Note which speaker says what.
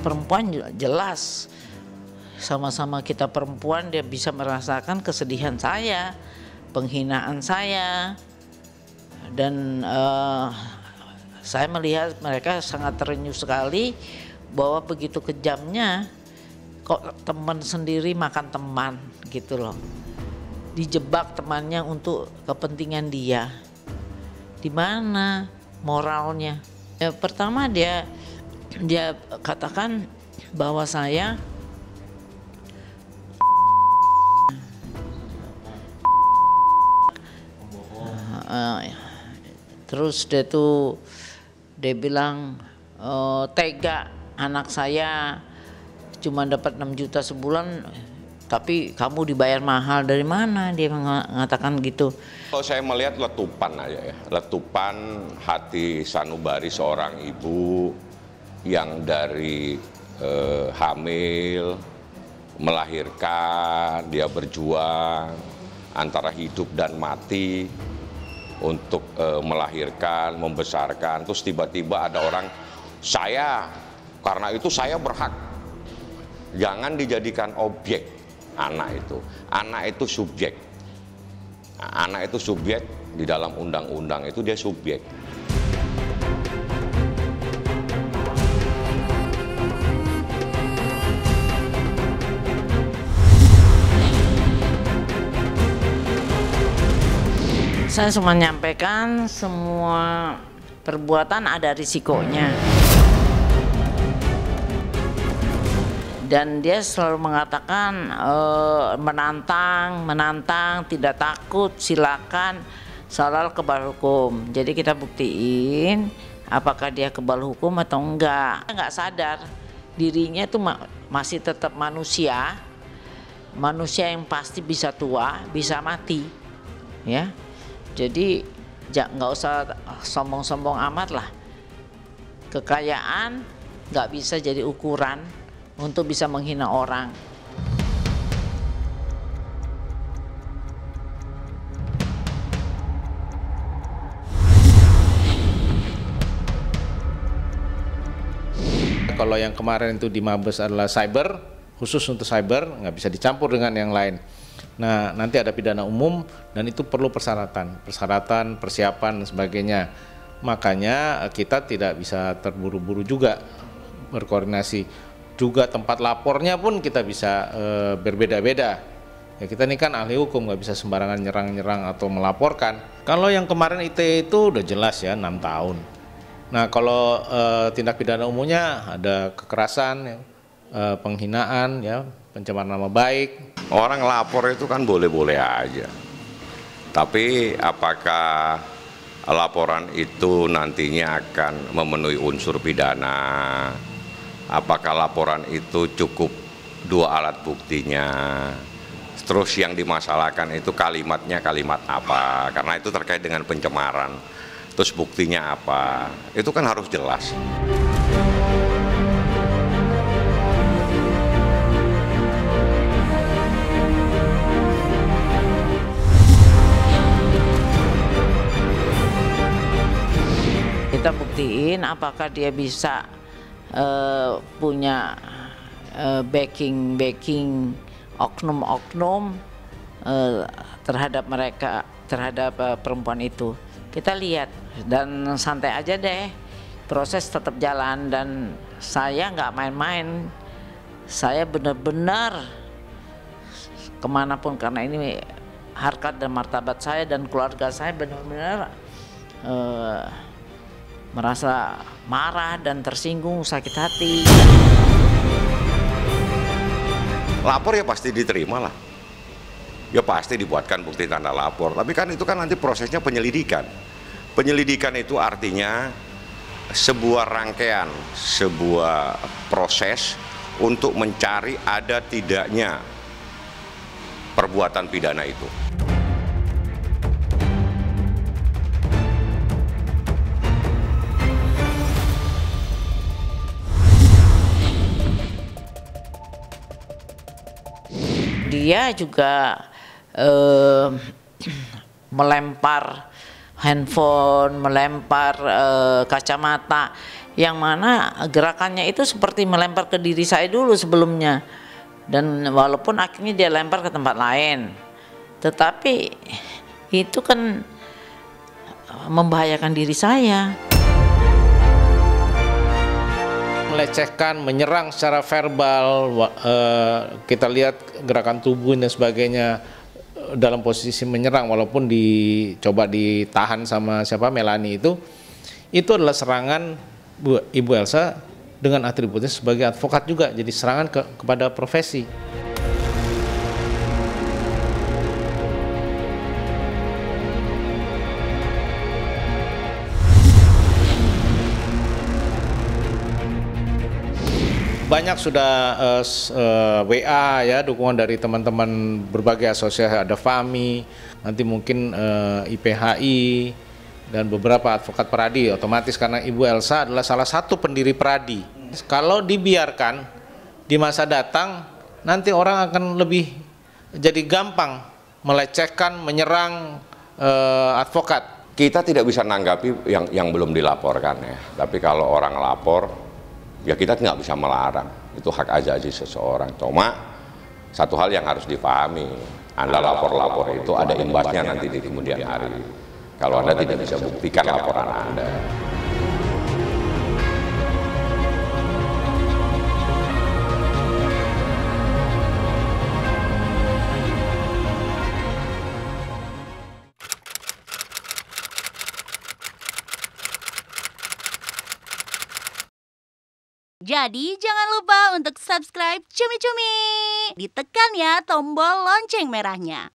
Speaker 1: Perempuan jelas, sama-sama kita perempuan, dia bisa merasakan kesedihan saya, penghinaan saya, dan saya melihat mereka sangat terenyuh sekali bahwa begitu kejamnya kok teman sendiri makan teman gitu loh, dijebak temannya untuk kepentingan dia. Di mana moralnya? Ya, pertama dia katakan bahwa saya terus dia bilang tega, anak saya cuma dapat 6 juta sebulan tapi kamu dibayar mahal. Dari mana dia mengatakan gitu?
Speaker 2: Kalau saya melihat letupan aja ya, letupan hati sanubari seorang ibu yang dari hamil, melahirkan, dia berjuang antara hidup dan mati untuk melahirkan, membesarkan, terus tiba-tiba ada orang, karena itu saya berhak. Jangan dijadikan objek anak itu. Anak itu subjek. Nah, anak itu subjek, di dalam undang-undang itu dia subjek.
Speaker 1: Saya cuma menyampaikan semua perbuatan ada risikonya. Dan dia selalu mengatakan menantang, tidak takut, silakan, soal kebal hukum. Jadi kita buktiin apakah dia kebal hukum atau enggak. Enggak sadar dirinya itu masih tetap manusia yang pasti bisa tua, bisa mati, ya. Jadi nggak usah sombong-sombong amat lah. Kekayaan nggak bisa jadi ukuran untuk bisa menghina orang.
Speaker 3: Kalau yang kemarin itu di Mabes adalah cyber, khusus untuk cyber, nggak bisa dicampur dengan yang lain. Nah, nanti ada pidana umum dan itu perlu persyaratan, persiapan dan sebagainya. Makanya kita tidak bisa terburu-buru juga berkoordinasi. Juga tempat lapornya pun kita bisa berbeda-beda. Ya, kita ini kan ahli hukum, nggak bisa sembarangan nyerang-nyerang atau melaporkan. Kalau yang kemarin ITE itu udah jelas ya 6 tahun. Nah, kalau tindak pidana umumnya ada kekerasan, penghinaan, ya, pencemaran nama baik.
Speaker 2: Orang lapor itu kan boleh-boleh aja. Tapi apakah laporan itu nantinya akan memenuhi unsur pidana? Apakah laporan itu cukup 2 alat buktinya? Terus yang dimasalahkan itu kalimatnya kalimat apa? Karena itu terkait dengan pencemaran. Terus buktinya apa? Itu kan harus jelas.
Speaker 1: Kita buktiin apakah dia bisa punya backing oknum-oknum terhadap mereka, terhadap perempuan itu. Kita lihat dan santai aja deh, proses tetap jalan. Dan saya nggak main-main, saya benar-benar kemanapun, karena ini harkat dan martabat saya dan keluarga saya, benar-benar merasa marah dan tersinggung, sakit hati.
Speaker 2: Lapor ya pasti diterima lah. Ya pasti dibuatkan bukti tanda lapor. Tapi kan itu kan nanti prosesnya penyelidikan. Penyelidikan itu artinya sebuah rangkaian, sebuah proses untuk mencari ada tidaknya perbuatan pidana itu.
Speaker 1: Dia juga melempar handphone, melempar kacamata. yang mana gerakannya itu seperti melempar ke diri saya dulu sebelumnya, dan walaupun akhirnya dia lempar ke tempat lain, tetapi itu kan membahayakan diri saya.
Speaker 3: Melecehkan, menyerang secara verbal, kita lihat gerakan tubuh dan sebagainya dalam posisi menyerang, walaupun dicoba ditahan sama Melani, itu adalah serangan Ibu Elsa dengan atributnya sebagai advokat juga, jadi serangan kepada profesi. Banyak sudah WA ya, dukungan dari teman-teman berbagai asosiasi, ada FAMI, nanti mungkin IPHI, dan beberapa advokat Peradi, otomatis karena Ibu Elsa adalah salah satu pendiri Peradi. Kalau dibiarkan di masa datang, nanti orang akan lebih jadi gampang melecehkan, menyerang advokat.
Speaker 2: Kita tidak bisa menanggapi yang belum dilaporkan ya, tapi kalau orang lapor, ya kita nggak bisa melarang, itu hak asasi seseorang. Cuma satu hal yang harus dipahami, Anda lapor-lapor itu ada imbasnya nanti di kemudian hari. Kalau Anda tidak bisa buktikan laporan Anda.
Speaker 4: Jadi jangan lupa untuk subscribe Cumi Cumi. Ditekan ya tombol lonceng merahnya.